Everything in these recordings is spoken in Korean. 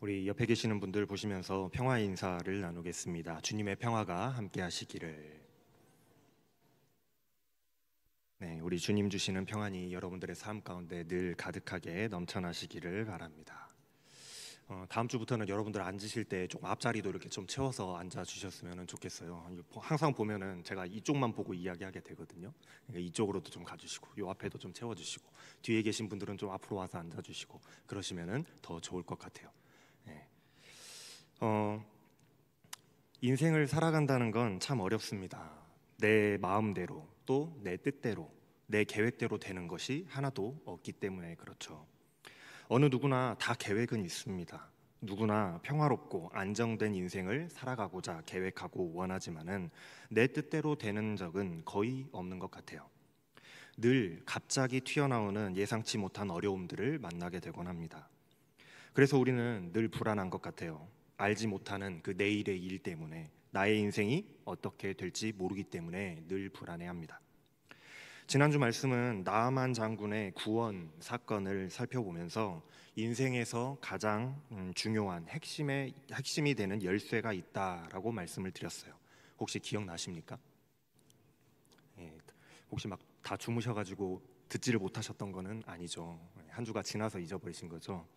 우리 옆에 계시는 분들 보시면서 평화의 인사를 나누겠습니다. 주님의 평화가 함께 하시기를. 네, 우리 주님 주시는 평안이 여러분들의 삶 가운데 늘 가득하게 넘쳐나시기를 바랍니다. 다음 주부터는 여러분들 앉으실 때 좀 앞자리도 이렇게 좀 채워서 앉아 주셨으면 좋겠어요. 항상 보면은 제가 이쪽만 보고 이야기하게 되거든요. 그러니까 이쪽으로도 좀 가주시고, 요 앞에도 좀 채워주시고, 뒤에 계신 분들은 좀 앞으로 와서 앉아주시고, 그러시면은 더 좋을 것 같아요. 네. 인생을 살아간다는 건 참 어렵습니다. 내 마음대로 또 내 뜻대로 내 계획대로 되는 것이 하나도 없기 때문에 그렇죠. 어느 누구나 다 계획은 있습니다. 누구나 평화롭고 안정된 인생을 살아가고자 계획하고 원하지만은 내 뜻대로 되는 적은 거의 없는 것 같아요. 늘 갑자기 튀어나오는 예상치 못한 어려움들을 만나게 되곤 합니다. 그래서 우리는 늘 불안한 것 같아요. 알지 못하는 그 내일의 일 때문에 나의 인생이 어떻게 될지 모르기 때문에 늘 불안해합니다. 지난주 말씀은 나아만 장군의 구원 사건을 살펴보면서 인생에서 가장 중요한 핵심이 되는 열쇠가 있다라고 말씀을 드렸어요. 혹시 기억나십니까? 예, 혹시 막 다 주무셔가지고 듣지를 못하셨던 거는 아니죠. 한 주가 지나서 잊어버리신 거죠.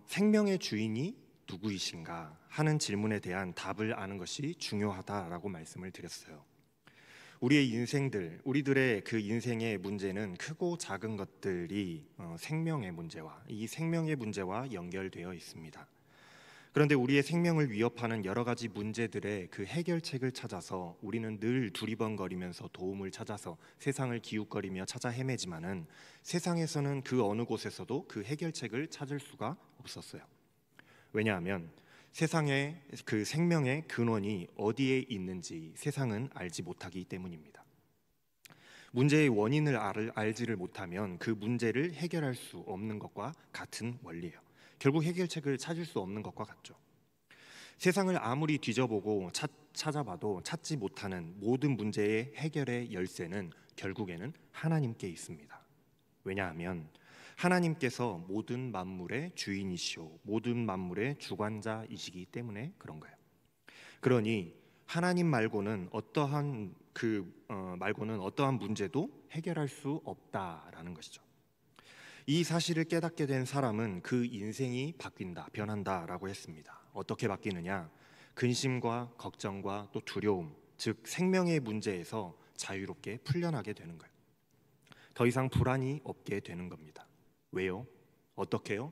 생명의 주인이 누구이신가 하는 질문에 대한 답을 아는 것이 중요하다라고 말씀을 드렸어요. 우리의 인생들, 우리들의 그 인생의 문제는 크고 작은 것들이 생명의 문제와 연결되어 있습니다. 그런데 우리의 생명을 위협하는 여러 가지 문제들의 그 해결책을 찾아서 우리는 늘 두리번거리면서 도움을 찾아서 세상을 기웃거리며 찾아 헤매지만은 세상에서는 그 어느 곳에서도 그 해결책을 찾을 수가 없었어요. 왜냐하면 세상의 그 생명의 근원이 어디에 있는지 세상은 알지 못하기 때문입니다. 문제의 원인을 알지를 못하면 그 문제를 해결할 수 없는 것과 같은 원리예요. 결국 해결책을 찾을 수 없는 것과 같죠. 세상을 아무리 뒤져보고 찾아봐도 찾지 못하는 모든 문제의 해결의 열쇠는 결국에는 하나님께 있습니다. 왜냐하면 하나님께서 모든 만물의 주인이시오, 모든 만물의 주관자이시기 때문에 그런 거예요. 그러니 하나님 말고는 어떠한 문제도 해결할 수 없다라는 것이죠. 이 사실을 깨닫게 된 사람은 그 인생이 바뀐다, 변한다라고 했습니다. 어떻게 바뀌느냐? 근심과 걱정과 또 두려움, 즉 생명의 문제에서 자유롭게 풀려나게 되는 거예요. 더 이상 불안이 없게 되는 겁니다. 왜요? 어떻게요?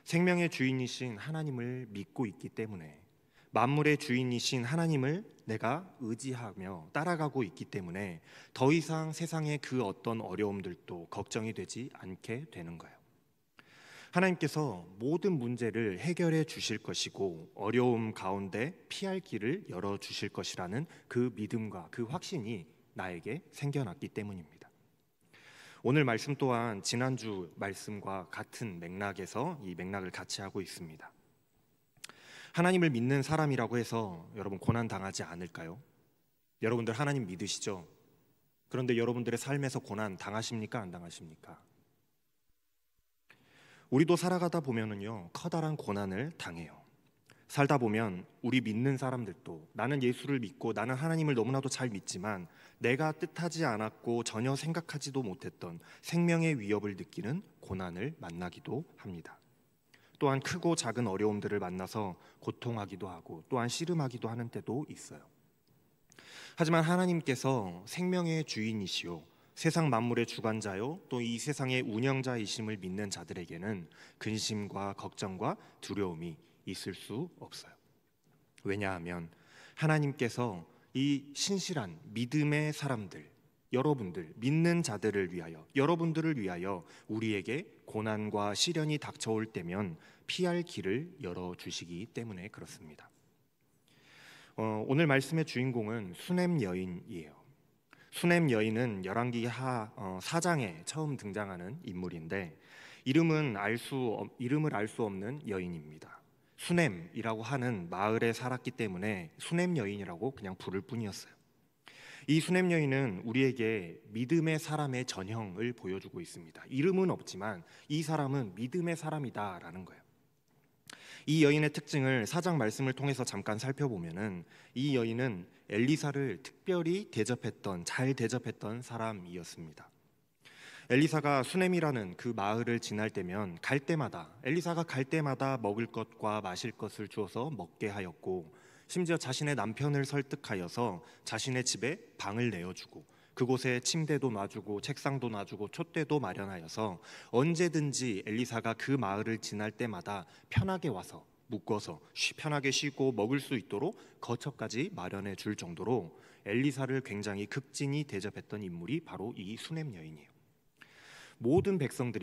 생명의 주인이신 하나님을 믿고 있기 때문에, 만물의 주인이신 하나님을 내가 의지하며 따라가고 있기 때문에 더 이상 세상의 그 어떤 어려움들도 걱정이 되지 않게 되는 거예요. 하나님께서 모든 문제를 해결해 주실 것이고 어려움 가운데 피할 길을 열어 주실 것이라는 그 믿음과 그 확신이 나에게 생겨났기 때문입니다. 오늘 말씀 또한 지난주 말씀과 같은 맥락에서 이 맥락을 같이 하고 있습니다. 하나님을 믿는 사람이라고 해서 여러분 고난 당하지 않을까요? 여러분들 하나님 믿으시죠? 그런데 여러분들의 삶에서 고난 당하십니까? 안 당하십니까? 우리도 살아가다 보면은요, 커다란 고난을 당해요. 살다 보면 우리 믿는 사람들도, 나는 예수를 믿고 나는 하나님을 너무나도 잘 믿지만 내가 뜻하지 않았고 전혀 생각하지도 못했던 생명의 위협을 느끼는 고난을 만나기도 합니다. 또한 크고 작은 어려움들을 만나서 고통하기도 하고 또한 씨름하기도 하는 때도 있어요. 하지만 하나님께서 생명의 주인이시오, 세상 만물의 주관자요, 또 이 세상의 운영자이심을 믿는 자들에게는 근심과 걱정과 두려움이 있을 수 없어요. 왜냐하면 하나님께서 이 신실한 믿음의 사람들, 여러분들, 믿는 자들을 위하여, 여러분들을 위하여 우리에게 고난과 시련이 닥쳐올 때면 피할 길을 열어주시기 때문에 그렇습니다. 오늘 말씀의 주인공은 수넴 여인이에요. 수넴 여인은 열왕기 4장에 처음 등장하는 인물인데 이름을 알 수 없는 여인입니다. 수넴이라고 하는 마을에 살았기 때문에 수넴 여인이라고 그냥 부를 뿐이었어요. 이 수넴 여인은 우리에게 믿음의 사람의 전형을 보여주고 있습니다. 이름은 없지만 이 사람은 믿음의 사람이다라는 거예요. 이 여인의 특징을 4장 말씀을 통해서 잠깐 살펴보면은 이 여인은 엘리사를 특별히 잘 대접했던 사람이었습니다. 엘리사가 수넴이라는 그 마을을 지날 때면 엘리사가 갈 때마다 먹을 것과 마실 것을 주어서 먹게 하였고, 심지어 자신의 남편을 설득하여서 자신의 집에 방을 내어주고 그곳에 침대도 놔주고 책상도 놔주고 촛대도 마련하여서 언제든지 엘리사가 그 마을을 지날 때마다 편하게 와서 묵어서 편하게 쉬고 먹을 수 있도록 거처까지 마련해 줄 정도로 엘리사를 굉장히 극진히 대접했던 인물이 바로 이 수넴 여인이에요.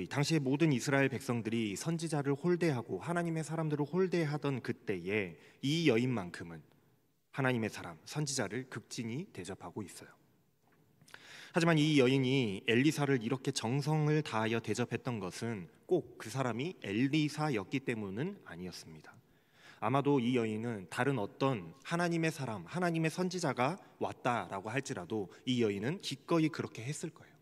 당시의 모든 이스라엘 백성들이 선지자를 홀대하고 하나님의 사람들을 홀대하던 그때에 이 여인만큼은 하나님의 사람, 선지자를 극진히 대접하고 있어요. 하지만 이 여인이 엘리사를 이렇게 정성을 다하여 대접했던 것은 꼭 그 사람이 엘리사였기 때문은 아니었습니다. 아마도 이 여인은 다른 어떤 하나님의 사람, 하나님의 선지자가 왔다라고 할지라도 이 여인은 기꺼이 그렇게 했을 거예요.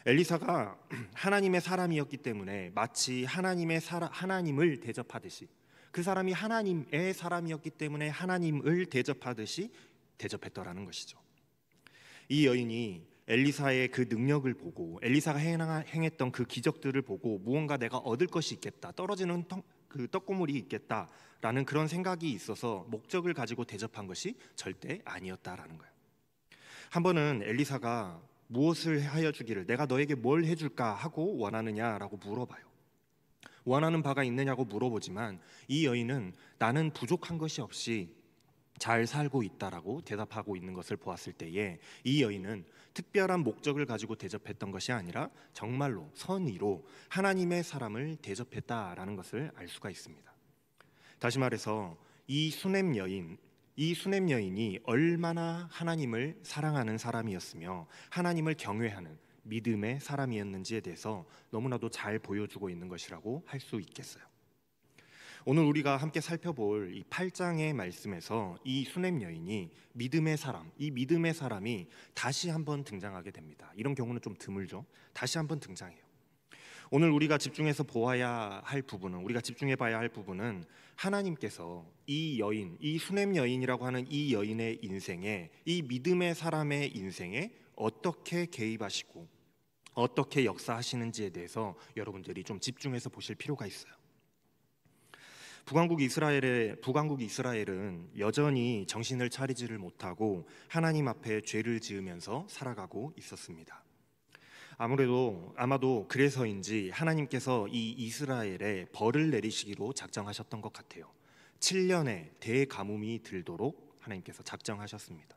엘리사가 하나님의 사람이었기 때문에 마치 하나님을 대접하듯이, 그 사람이 하나님의 사람이었기 때문에 하나님을 대접하듯이 대접했더라는 것이죠. 이 여인이 엘리사의 그 능력을 보고 엘리사가 행했던 그 기적들을 보고 무언가 내가 얻을 것이 있겠다, 떨어지는 그 떡고물이 있겠다라는 그런 생각이 있어서 목적을 가지고 대접한 것이 절대 아니었다라는 거예요. 한 번은 엘리사가 무엇을 하여 주기를, 내가 너에게 뭘 해줄까 하고 원하느냐라고 물어봐요. 원하는 바가 있느냐고 물어보지만 이 여인은 나는 부족한 것이 없이 잘 살고 있다라고 대답하고 있는 것을 보았을 때에 이 여인은 특별한 목적을 가지고 대접했던 것이 아니라 정말로 선의로 하나님의 사람을 대접했다라는 것을 알 수가 있습니다. 다시 말해서 이 수넴 여인이 얼마나 하나님을 사랑하는 사람이었으며 하나님을 경외하는 믿음의 사람이었는지에 대해서 너무나도 잘 보여주고 있는 것이라고 할 수 있겠어요. 오늘 우리가 함께 살펴볼 이 8장의 말씀에서 이 수넴 여인이 이 믿음의 사람이 다시 한번 등장하게 됩니다. 이런 경우는 좀 드물죠. 다시 한번 등장해요. 오늘 우리가 집중해 봐야 할 부분은 하나님께서 이 수넴 여인이라고 하는 이 여인의 인생에, 이 믿음의 사람의 인생에 어떻게 개입하시고 어떻게 역사하시는지에 대해서 여러분들이 좀 집중해서 보실 필요가 있어요. 북왕국 이스라엘은 여전히 정신을 차리지를 못하고 하나님 앞에 죄를 지으면서 살아가고 있었습니다. 아마도 그래서인지 하나님께서 이 이스라엘에 벌을 내리시기로 작정하셨던 것 같아요. 7년의 대가뭄이 들도록 하나님께서 작정하셨습니다.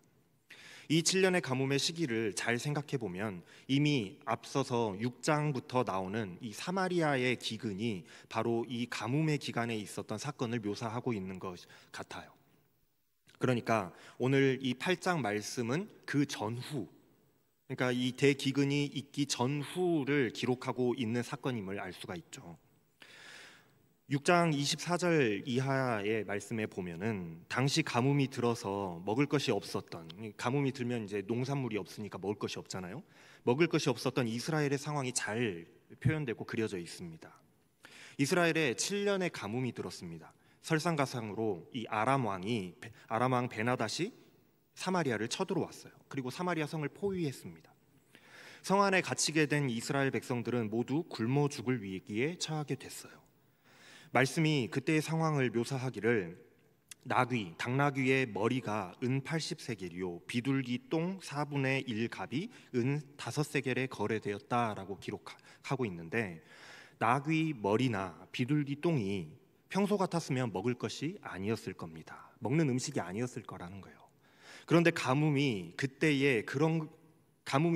이 7년의 가뭄의 시기를 잘 생각해 보면 이미 앞서서 6장부터 나오는 이 사마리아의 기근이 바로 이 가뭄의 기간에 있었던 사건을 묘사하고 있는 것 같아요. 그러니까 오늘 이 8장 말씀은 그 전후, 그러니까 이 대기근이 있기 전후를 기록하고 있는 사건임을 알 수가 있죠. 6장 24절 이하의 말씀에 보면은 당시 가뭄이 들어서 먹을 것이 없었던, 가뭄이 들면 이제 농산물이 없으니까 먹을 것이 없잖아요. 먹을 것이 없었던 이스라엘의 상황이 잘 표현되고 그려져 있습니다. 이스라엘에 7년의 가뭄이 들었습니다. 설상가상으로 이 아람 왕 베나닷이 사마리아를 쳐들어왔어요. 그리고 사마리아 성을 포위했습니다. 성 안에 갇히게 된 이스라엘 백성들은 모두 굶어 죽을 위기에 처하게 됐어요. 말씀이 그때의 상황을 묘사하기를 당나귀의 머리가 은 80세겔이요 비둘기 똥 4분의 1갑이 은 5세겔에 거래되었다라고 기록하고 있는데, 나귀 머리나 비둘기 똥이 평소 같았으면 먹을 것이 아니었을 겁니다. 먹는 음식이 아니었을 거라는 거예요. 그런데 가뭄이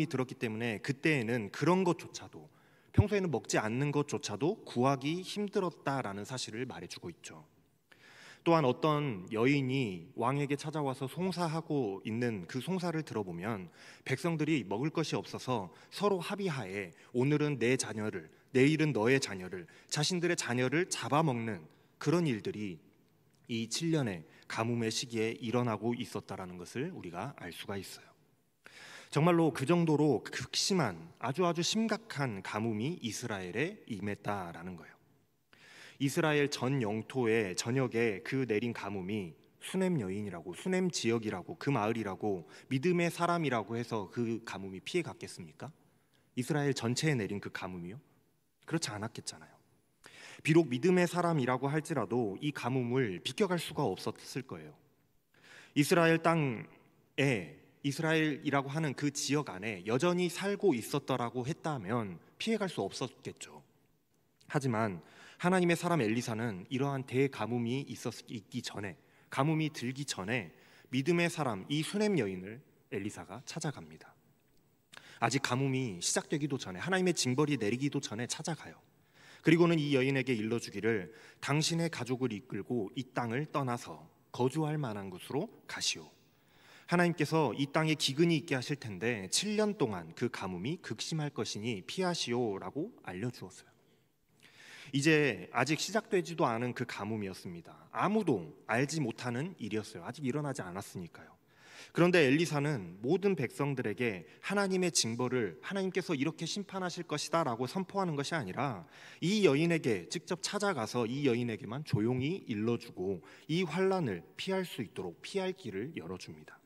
들었기 때문에 그때에는 그런 것조차도, 평소에는 먹지 않는 것조차도 구하기 힘들었다라는 사실을 말해주고 있죠. 또한 어떤 여인이 왕에게 찾아와서 송사하고 있는 그 송사를 들어보면 백성들이 먹을 것이 없어서 서로 합의하에 오늘은 내 자녀를, 내일은 너의 자녀를, 자신들의 자녀를 잡아먹는 그런 일들이 이 7년의 가뭄의 시기에 일어나고 있었다라는 것을 우리가 알 수가 있어요. 정말로 그 정도로 극심한 아주 심각한 가뭄이 이스라엘에 임했다라는 거예요. 이스라엘 전 영토의 전역에 그 내린 가뭄이 수넴 여인이라고, 수넴 지역이라고, 그 마을이라고, 믿음의 사람이라고 해서 그 가뭄이 피해 갔겠습니까? 이스라엘 전체에 내린 그 가뭄이요? 그렇지 않았겠잖아요. 비록 믿음의 사람이라고 할지라도 이 가뭄을 비껴갈 수가 없었을 거예요. 이스라엘 땅에, 이스라엘이라고 하는 그 지역 안에 여전히 살고 있었더라고 했다면 피해갈 수 없었겠죠. 하지만 하나님의 사람 엘리사는 이러한 대가뭄이 있기 전에, 가뭄이 들기 전에 믿음의 사람 이 수넴 여인을 엘리사가 찾아갑니다. 아직 가뭄이 시작되기도 전에, 하나님의 징벌이 내리기도 전에 찾아가요. 그리고는 이 여인에게 일러주기를 당신의 가족을 이끌고 이 땅을 떠나서 거주할 만한 곳으로 가시오. 하나님께서 이 땅에 기근이 있게 하실 텐데 7년 동안 그 가뭄이 극심할 것이니 피하시오라고 알려주었어요. 이제 아직 시작되지도 않은 그 가뭄이었습니다. 아무도 알지 못하는 일이었어요. 아직 일어나지 않았으니까요. 그런데 엘리사는 모든 백성들에게 하나님의 징벌을 하나님께서 이렇게 심판하실 것이다 라고 선포하는 것이 아니라 이 여인에게 직접 찾아가서 이 여인에게만 조용히 일러주고 이 환난을 피할 수 있도록 피할 길을 열어줍니다.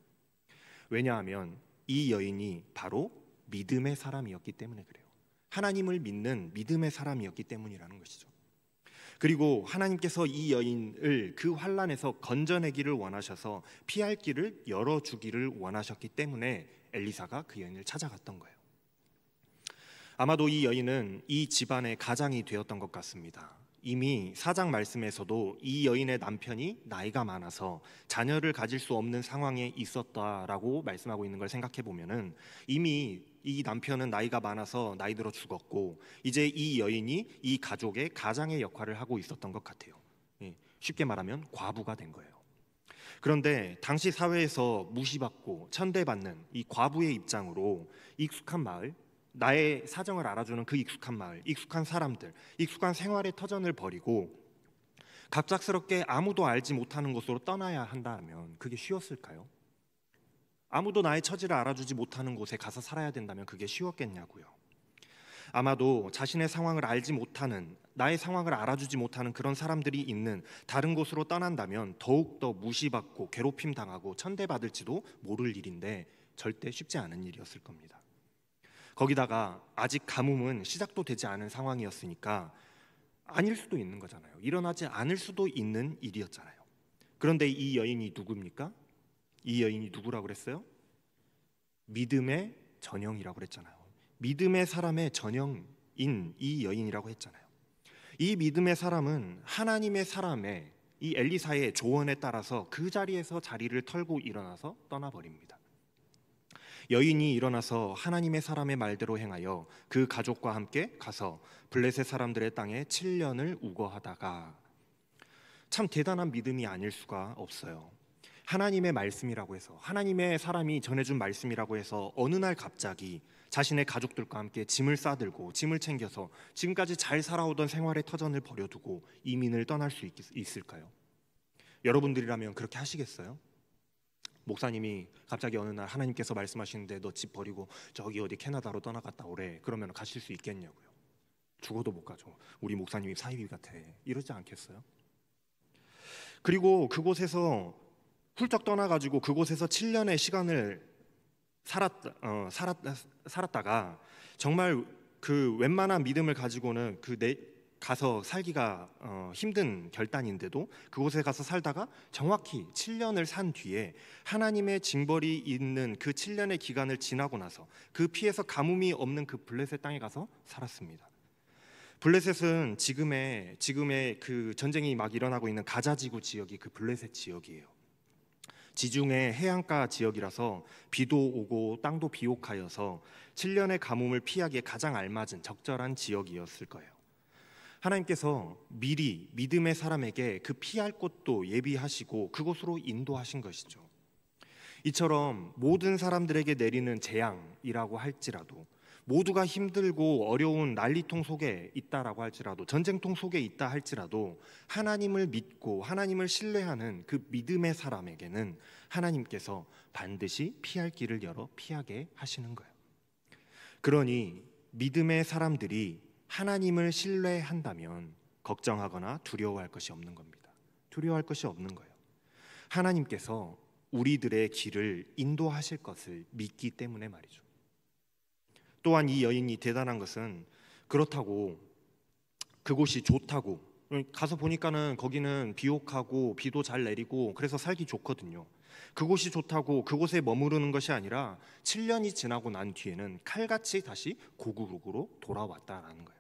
왜냐하면 이 여인이 바로 믿음의 사람이었기 때문에 그래요. 하나님을 믿는 믿음의 사람이었기 때문이라는 것이죠. 그리고 하나님께서 이 여인을 그 환난에서 건져내기를 원하셔서 피할 길을 열어주기를 원하셨기 때문에 엘리사가 그 여인을 찾아갔던 거예요. 아마도 이 여인은 이 집안의 가장이 되었던 것 같습니다. 이미 4장 말씀에서도 이 여인의 남편이 나이가 많아서 자녀를 가질 수 없는 상황에 있었다라고 말씀하고 있는 걸 생각해 보면은 이미 이 남편은 나이가 많아서 나이 들어 죽었고 이제 이 여인이 이 가족의 가장의 역할을 하고 있었던 것 같아요. 쉽게 말하면 과부가 된 거예요. 그런데 당시 사회에서 무시받고 천대받는 이 과부의 입장으로 익숙한 마을, 나의 사정을 알아주는 그 익숙한 마을, 익숙한 사람들, 익숙한 생활의 터전을 버리고 갑작스럽게 아무도 알지 못하는 곳으로 떠나야 한다면 그게 쉬웠을까요? 아무도 나의 처지를 알아주지 못하는 곳에 가서 살아야 된다면 그게 쉬웠겠냐고요. 아마도 자신의 상황을 알지 못하는, 나의 상황을 알아주지 못하는 그런 사람들이 있는 다른 곳으로 떠난다면 더욱더 무시받고 괴롭힘 당하고 천대받을지도 모를 일인데 절대 쉽지 않은 일이었을 겁니다. 거기다가 아직 가뭄은 시작도 되지 않은 상황이었으니까 아닐 수도 있는 거잖아요. 일어나지 않을 수도 있는 일이었잖아요. 그런데 이 여인이 누굽니까? 이 여인이 누구라고 그랬어요? 믿음의 전형이라고 그랬잖아요. 믿음의 사람의 전형인 이 여인이라고 했잖아요. 이 믿음의 사람은 하나님의 사람의 이 엘리사의 조언에 따라서 그 자리에서 자리를 털고 일어나서 떠나버립니다. 여인이 일어나서 하나님의 사람의 말대로 행하여 그 가족과 함께 가서 블레셋 사람들의 땅에 7년을 우거하다가, 참 대단한 믿음이 아닐 수가 없어요. 하나님의 말씀이라고 해서, 하나님의 사람이 전해준 말씀이라고 해서 어느 날 갑자기 자신의 가족들과 함께 짐을 싸들고 짐을 챙겨서 지금까지 잘 살아오던 생활의 터전을 버려두고 이민을 떠날 수 있을까요? 여러분들이라면 그렇게 하시겠어요? 목사님이 갑자기 어느 날 하나님께서 말씀하시는데 너 집 버리고 저기 어디 캐나다로 떠나갔다 오래. 그러면 가실 수 있겠냐고요. 죽어도 못 가죠. 우리 목사님이 사이비 같아. 이러지 않겠어요? 그리고 그곳에서 훌쩍 떠나가지고 그곳에서 7년의 시간을 살았다가 정말 그 웬만한 믿음을 가지고는 가서 살기가 힘든 결단인데도 그곳에 가서 살다가 정확히 7년을 산 뒤에 하나님의 징벌이 있는 그 7년의 기간을 지나고 나서 그 피해서 가뭄이 없는 그 블레셋 땅에 가서 살았습니다. 블레셋은 지금의 그 전쟁이 막 일어나고 있는 가자지구 지역이 그 블레셋 지역이에요. 지중해 해안가 지역이라서 비도 오고 땅도 비옥하여서 7년의 가뭄을 피하기에 가장 알맞은 적절한 지역이었을 거예요. 하나님께서 미리 믿음의 사람에게 그 피할 곳도 예비하시고 그곳으로 인도하신 것이죠. 이처럼 모든 사람들에게 내리는 재앙이라고 할지라도, 모두가 힘들고 어려운 난리통 속에 있다라고 할지라도, 전쟁통 속에 있다 할지라도 하나님을 믿고 하나님을 신뢰하는 그 믿음의 사람에게는 하나님께서 반드시 피할 길을 열어 피하게 하시는 거예요. 그러니 믿음의 사람들이 하나님을 신뢰한다면 걱정하거나 두려워할 것이 없는 겁니다. 두려워할 것이 없는 거예요. 하나님께서 우리들의 길을 인도하실 것을 믿기 때문에 말이죠. 또한 이 여인이 대단한 것은 그렇다고 그곳이 좋다고 가서 보니까는 거기는 비옥하고 비도 잘 내리고 그래서 살기 좋거든요. 그곳이 좋다고 그곳에 머무르는 것이 아니라 7년이 지나고 난 뒤에는 칼같이 다시 고국으로 돌아왔다라는 거예요.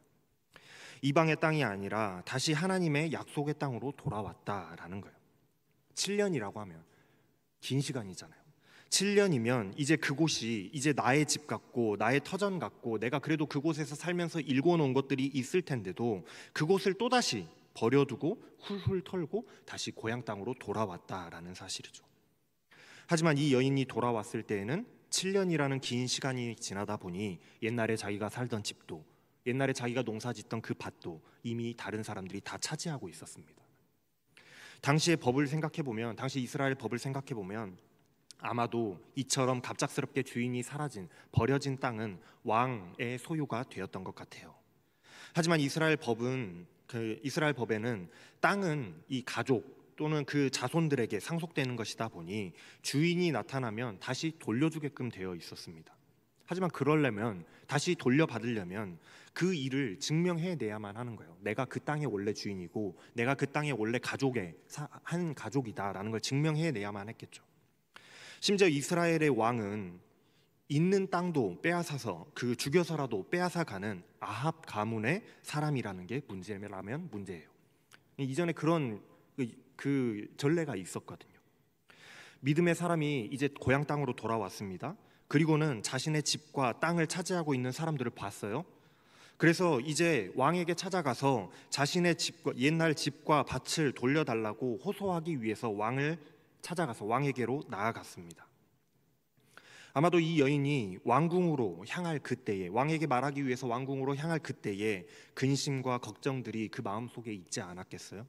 이방의 땅이 아니라 다시 하나님의 약속의 땅으로 돌아왔다라는 거예요. 7년이라고 하면 긴 시간이잖아요. 7년이면 이제 그곳이 이제 나의 집 같고 나의 터전 같고 내가 그래도 그곳에서 살면서 일궈놓은 것들이 있을 텐데도 그곳을 또다시 버려두고 훌훌 털고 다시 고향 땅으로 돌아왔다라는 사실이죠. 하지만 이 여인이 돌아왔을 때에는 7년이라는 긴 시간이 지나다 보니 옛날에 자기가 살던 집도 옛날에 자기가 농사짓던 그 밭도 이미 다른 사람들이 다 차지하고 있었습니다. 당시의 법을 생각해보면 당시 이스라엘 법을 생각해보면 아마도 이처럼 갑작스럽게 주인이 사라진 버려진 땅은 왕의 소유가 되었던 것 같아요. 하지만 이스라엘 법에는 땅은 이 가족 또는 그 자손들에게 상속되는 것이다 보니 주인이 나타나면 다시 돌려주게끔 되어 있었습니다. 하지만 그러려면 다시 돌려받으려면 그 일을 증명해내야만 하는 거예요. 내가 그 땅의 원래 주인이고 내가 그 땅의 원래 가족의 한 가족이다라는 걸 증명해내야만 했겠죠. 심지어 이스라엘의 왕은 있는 땅도 빼앗아서 그 죽여서라도 빼앗아가는 아합 가문의 사람이라는 게 문제라면 문제예요. 이전에 그런 그 전례가 있었거든요. 믿음의 사람이 이제 고향 땅으로 돌아왔습니다. 그리고는 자신의 집과 땅을 차지하고 있는 사람들을 봤어요. 그래서 이제 왕에게 찾아가서 자신의 집과 옛날 집과 밭을 돌려달라고 호소하기 위해서 왕을 찾아가서 왕에게로 나아갔습니다. 아마도 이 여인이 왕궁으로 향할 그때에 왕에게 말하기 위해서 왕궁으로 향할 그때에 근심과 걱정들이 그 마음속에 있지 않았겠어요?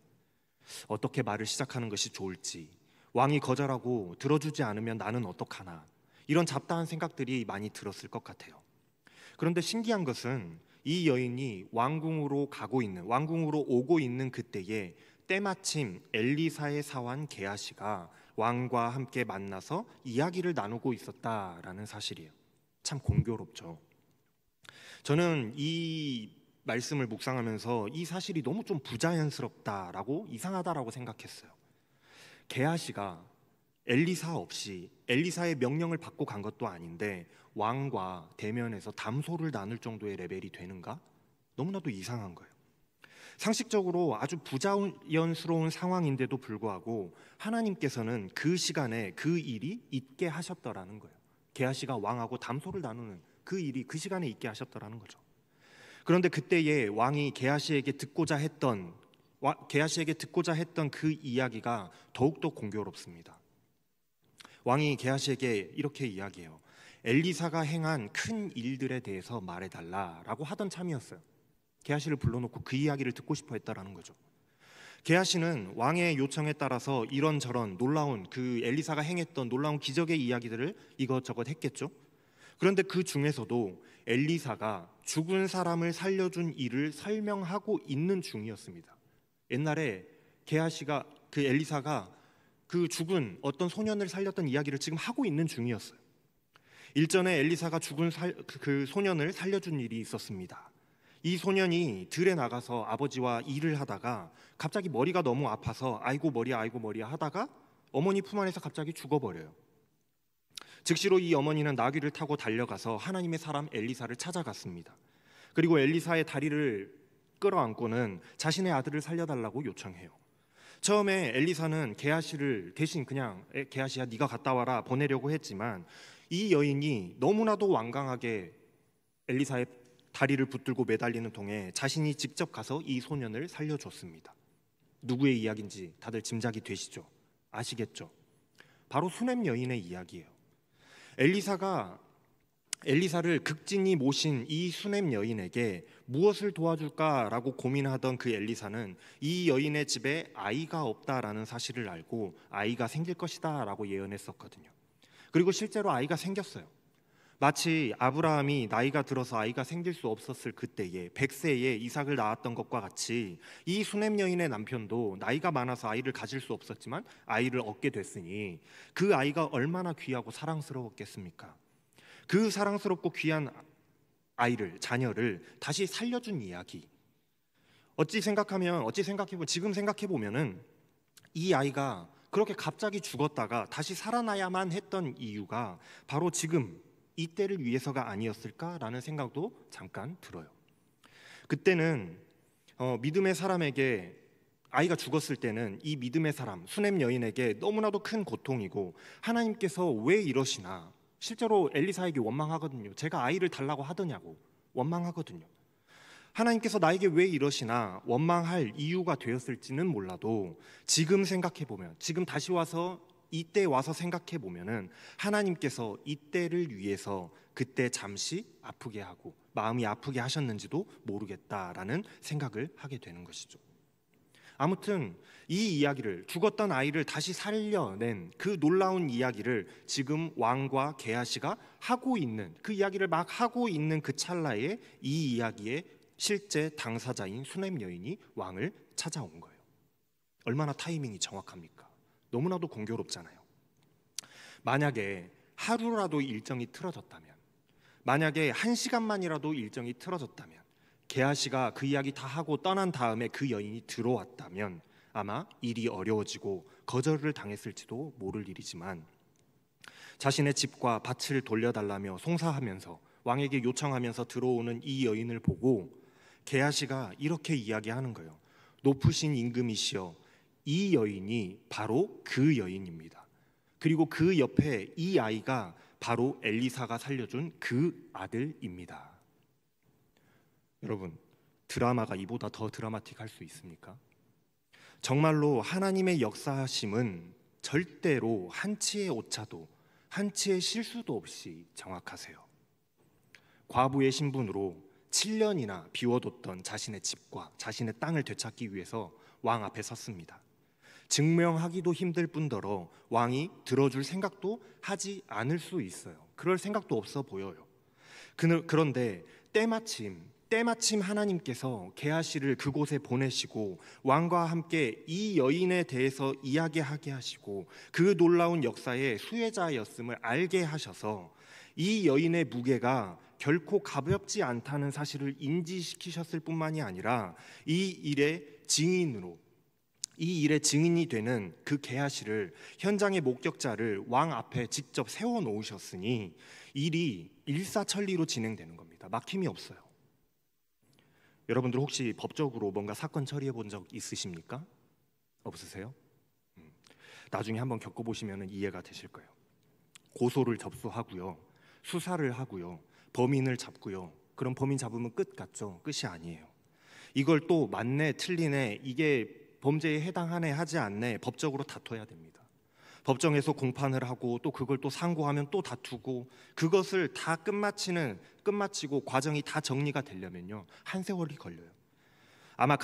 어떻게 말을 시작하는 것이 좋을지, 왕이 거절하고 들어주지 않으면 나는 어떡하나, 이런 잡다한 생각들이 많이 들었을 것 같아요. 그런데 신기한 것은 이 여인이 왕궁으로 오고 있는 그때에 때마침 엘리사의 사환 게하시가 왕과 함께 만나서 이야기를 나누고 있었다라는 사실이에요. 참 공교롭죠. 저는 이 말씀을 묵상하면서 이 사실이 너무 좀 부자연스럽다라고 이상하다라고 생각했어요. 게하시가 엘리사 없이 엘리사의 명령을 받고 간 것도 아닌데 왕과 대면에서 담소를 나눌 정도의 레벨이 되는가? 너무나도 이상한 거예요. 상식적으로 아주 부자연스러운 상황인데도 불구하고 하나님께서는 그 시간에 그 일이 있게 하셨더라는 거예요. 게하시가 왕하고 담소를 나누는 그 일이 그 시간에 있게 하셨더라는 거죠. 그런데 그때에 왕이 게하시에게 듣고자 했던 그 이야기가 더욱더 공교롭습니다. 왕이 게하시에게 이렇게 이야기해요. 엘리사가 행한 큰 일들에 대해서 말해달라라고 하던 참이었어요. 게하시를 불러놓고 그 이야기를 듣고 싶어 했다라는 거죠. 게하시는 왕의 요청에 따라서 이런저런 놀라운 그 엘리사가 행했던 놀라운 기적의 이야기들을 이것저것 했겠죠. 그런데 그 중에서도 엘리사가 죽은 사람을 살려준 일을 설명하고 있는 중이었습니다. 옛날에 게하시가 그 엘리사가 그 죽은 어떤 소년을 살렸던 이야기를 지금 하고 있는 중이었어요. 일전에 엘리사가 죽은 그 소년을 살려준 일이 있었습니다. 이 소년이 들에 나가서 아버지와 일을 하다가 갑자기 머리가 너무 아파서 아이고 머리야 하다가 어머니 품 안에서 갑자기 죽어버려요. 즉시로 이 어머니는 나귀를 타고 달려가서 하나님의 사람 엘리사를 찾아갔습니다. 그리고 엘리사의 다리를 끌어안고는 자신의 아들을 살려달라고 요청해요. 처음에 엘리사는 게하시를 대신 그냥 게하시야 네가 갔다 와라 보내려고 했지만 이 여인이 너무나도 완강하게 엘리사의 다리를 붙들고 매달리는 통에 자신이 직접 가서 이 소년을 살려줬습니다. 누구의 이야기인지 다들 짐작이 되시죠? 아시겠죠? 바로 수넴 여인의 이야기예요. 엘리사를 극진히 모신 이 수넴 여인에게 무엇을 도와줄까라고 고민하던 그 엘리사는 이 여인의 집에 아이가 없다라는 사실을 알고 아이가 생길 것이다라고 예언했었거든요. 그리고 실제로 아이가 생겼어요. 마치 아브라함이 나이가 들어서 아이가 생길 수 없었을 그때에 100세에 이삭을 낳았던 것과 같이 이 수냄 여인의 남편도 나이가 많아서 아이를 가질 수 없었지만 아이를 얻게 됐으니 그 아이가 얼마나 귀하고 사랑스러웠겠습니까? 그 사랑스럽고 귀한 아이를, 자녀를 다시 살려준 이야기. 지금 생각해 보면은 이 아이가 그렇게 갑자기 죽었다가 다시 살아나야만 했던 이유가 바로 지금 이때를 위해서가 아니었을까라는 생각도 잠깐 들어요. 그때는 믿음의 사람에게 아이가 죽었을 때는 이 믿음의 사람 수냄 여인에게 너무나도 큰 고통이고 하나님께서 왜 이러시나 실제로 엘리사에게 원망하거든요. 제가 아이를 달라고 하더냐고 원망하거든요. 하나님께서 나에게 왜 이러시나 원망할 이유가 되었을지는 몰라도 지금 생각해보면 지금 다시 와서 이때 와서 생각해보면은 하나님께서 이때를 위해서 그때 잠시 아프게 하고 마음이 아프게 하셨는지도 모르겠다라는 생각을 하게 되는 것이죠. 아무튼 이 이야기를 죽었던 아이를 다시 살려낸 그 놀라운 이야기를 지금 왕과 게하시가 하고 있는 그 이야기를 막 하고 있는 그 찰나에 이 이야기의 실제 당사자인 수냄 여인이 왕을 찾아온 거예요. 얼마나 타이밍이 정확합니까? 너무나도 공교롭잖아요. 만약에 하루라도 일정이 틀어졌다면, 만약에 1시간만이라도 일정이 틀어졌다면, 게하시가 그 이야기 다 하고 떠난 다음에 그 여인이 들어왔다면 아마 일이 어려워지고 거절을 당했을지도 모를 일이지만 자신의 집과 밭을 돌려달라며 송사하면서 왕에게 요청하면서 들어오는 이 여인을 보고 게하시가 이렇게 이야기하는 거예요. 높으신 임금이시여, 이 여인이 바로 그 여인입니다. 그리고 그 옆에 이 아이가 바로 엘리사가 살려준 그 아들입니다. 여러분, 드라마가 이보다 더 드라마틱할 수 있습니까? 정말로 하나님의 역사하심은 절대로 한치의 오차도 한치의 실수도 없이 정확하세요. 과부의 신분으로 7년이나 비워뒀던 자신의 집과 자신의 땅을 되찾기 위해서 왕 앞에 섰습니다. 증명하기도 힘들 뿐더러 왕이 들어줄 생각도 하지 않을 수 있어요. 그럴 생각도 없어 보여요. 그런데 때마침 하나님께서 게하시를 그곳에 보내시고 왕과 함께 이 여인에 대해서 이야기하게 하시고 그 놀라운 역사의 수혜자였음을 알게 하셔서 이 여인의 무게가 결코 가볍지 않다는 사실을 인지시키셨을 뿐만이 아니라 이 일의 증인이 되는 그 게하시를, 현장의 목격자를 왕 앞에 직접 세워놓으셨으니 일이 일사천리로 진행되는 겁니다. 막힘이 없어요. 여러분들 혹시 법적으로 뭔가 사건 처리해 본 적 있으십니까? 없으세요? 나중에 한번 겪어보시면 이해가 되실 거예요. 고소를 접수하고요, 수사를 하고요, 범인을 잡고요. 그럼 범인 잡으면 끝 같죠? 끝이 아니에요. 이걸 또 맞네 틀리네, 이게 범죄에 해당하네 하지 않네 법적으로 다퉈야 됩니다. 법정에서 공판을 하고 또 그걸 또 상고하면 또 다투고 그것을 다 끝마치고 과정이 다 정리가 되려면요 한 세월이 걸려요. 아마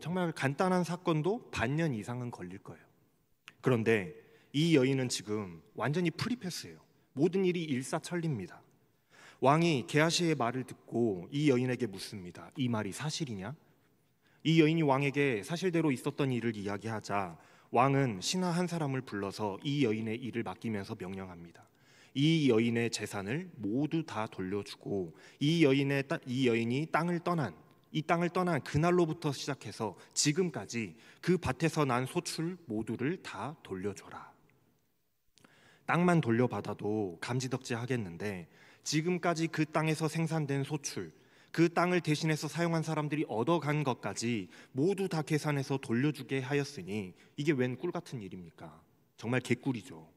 정말 간단한 사건도 반년 이상은 걸릴 거예요. 그런데 이 여인은 지금 완전히 프리패스예요. 모든 일이 일사천리입니다. 왕이 게하시의 말을 듣고 이 여인에게 묻습니다. 이 말이 사실이냐? 이 여인이 왕에게 사실대로 있었던 일을 이야기하자 왕은 신하 한 사람을 불러서 이 여인의 일을 맡기면서 명령합니다. 이 여인의 재산을 모두 다 돌려주고 이 여인이 땅을 떠난 그날로부터 시작해서 지금까지 그 밭에서 난 소출 모두를 다 돌려줘라. 땅만 돌려받아도 감지덕지 하겠는데 지금까지 그 땅에서 생산된 소출, 그 땅을 대신해서 사용한 사람들이 얻어간 것까지 모두 다 계산해서 돌려주게 하였으니 이게 웬 꿀 같은 일입니까? 정말 개꿀이죠.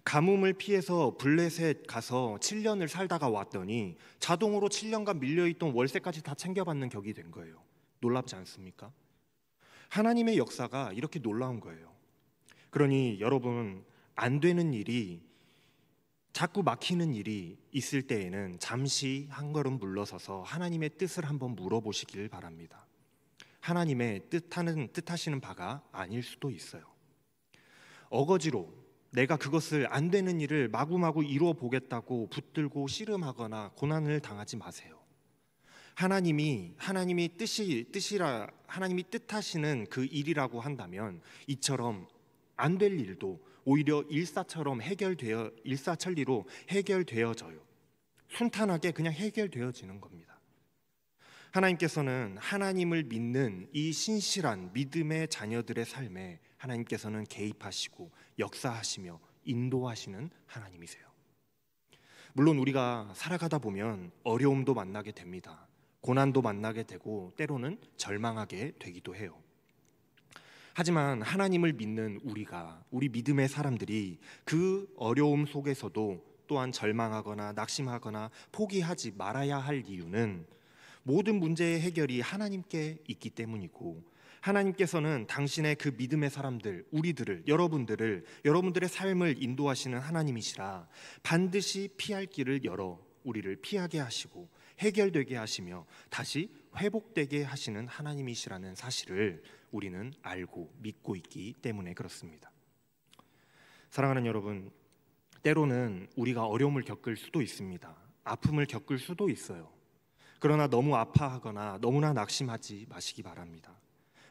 가뭄을 피해서 블레셋 가서 7년을 살다가 왔더니 자동으로 7년간 밀려있던 월세까지 다 챙겨받는 격이 된 거예요. 놀랍지 않습니까? 하나님의 역사가 이렇게 놀라운 거예요. 그러니 여러분, 안 되는 일이, 자꾸 막히는 일이 있을 때에는 잠시 한 걸음 물러서서 하나님의 뜻을 한번 물어보시길 바랍니다. 하나님의 뜻하시는 바가 아닐 수도 있어요. 어거지로 내가 그것을 안 되는 일을 마구마구 이루어 보겠다고 붙들고 씨름하거나 고난을 당하지 마세요. 하나님이 뜻하시는 그 일이라고 한다면 이처럼 안 될 일도 오히려 일사천리로 해결되어져요. 순탄하게 그냥 해결되어지는 겁니다. 하나님께서는 하나님을 믿는 이 신실한 믿음의 자녀들의 삶에 하나님께서는 개입하시고 역사하시며 인도하시는 하나님이세요. 물론 우리가 살아가다 보면 어려움도 만나게 됩니다. 고난도 만나게 되고 때로는 절망하게 되기도 해요. 하지만 하나님을 믿는 우리 믿음의 사람들이 그 어려움 속에서도 또한 절망하거나 낙심하거나 포기하지 말아야 할 이유는 모든 문제의 해결이 하나님께 있기 때문이고, 하나님께서는 당신의 그 믿음의 사람들, 여러분들의 삶을 인도하시는 하나님이시라 반드시 피할 길을 열어 우리를 피하게 하시고 해결되게 하시며 다시 회복되게 하시는 하나님이시라는 사실을 우리는 알고 믿고 있기 때문에 그렇습니다. 사랑하는 여러분, 때로는 우리가 어려움을 겪을 수도 있습니다. 아픔을 겪을 수도 있어요. 그러나 너무 아파하거나 너무나 낙심하지 마시기 바랍니다.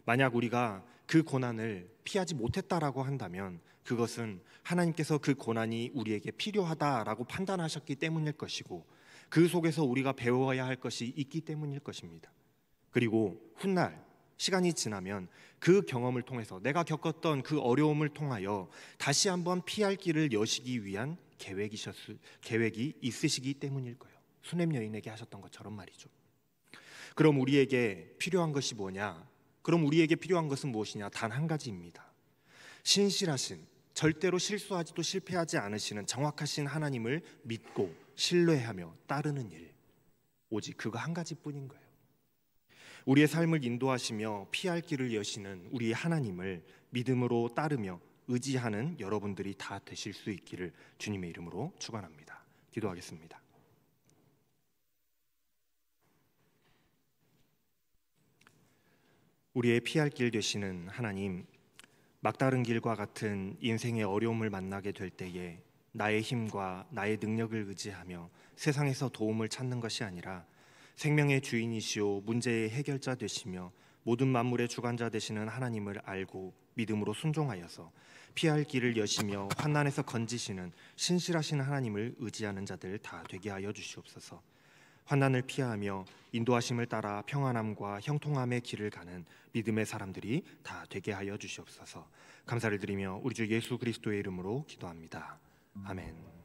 만약 우리가 그 고난을 피하지 못했다라고 한다면 그것은 하나님께서 그 고난이 우리에게 필요하다라고 판단하셨기 때문일 것이고, 그 속에서 우리가 배워야 할 것이 있기 때문일 것입니다. 그리고 훗날 시간이 지나면 그 경험을 통해서 내가 겪었던 그 어려움을 통하여 다시 한번 피할 길을 여시기 위한 계획이 있으시기 때문일 거예요. 수냄 여인에게 하셨던 것처럼 말이죠. 그럼 우리에게 필요한 것이 뭐냐? 그럼 우리에게 필요한 것은 무엇이냐? 단 한 가지입니다. 신실하신, 절대로 실수하지도 실패하지 않으시는 정확하신 하나님을 믿고 신뢰하며 따르는 일, 오직 그거 한 가지뿐인 거예요. 우리의 삶을 인도하시며 피할 길을 여시는 우리 하나님을 믿음으로 따르며 의지하는 여러분들이 다 되실 수 있기를 주님의 이름으로 축원합니다. 기도하겠습니다. 우리의 피할 길 되시는 하나님, 막다른 길과 같은 인생의 어려움을 만나게 될 때에 나의 힘과 나의 능력을 의지하며 세상에서 도움을 찾는 것이 아니라 생명의 주인이시오 문제의 해결자 되시며 모든 만물의 주관자 되시는 하나님을 알고 믿음으로 순종하여서 피할 길을 여시며 환난에서 건지시는 신실하신 하나님을 의지하는 자들 다 되게 하여 주시옵소서. 환난을 피하며 인도하심을 따라 평안함과 형통함의 길을 가는 믿음의 사람들이 다 되게 하여 주시옵소서. 감사를 드리며 우리 주 예수 그리스도의 이름으로 기도합니다. 아멘.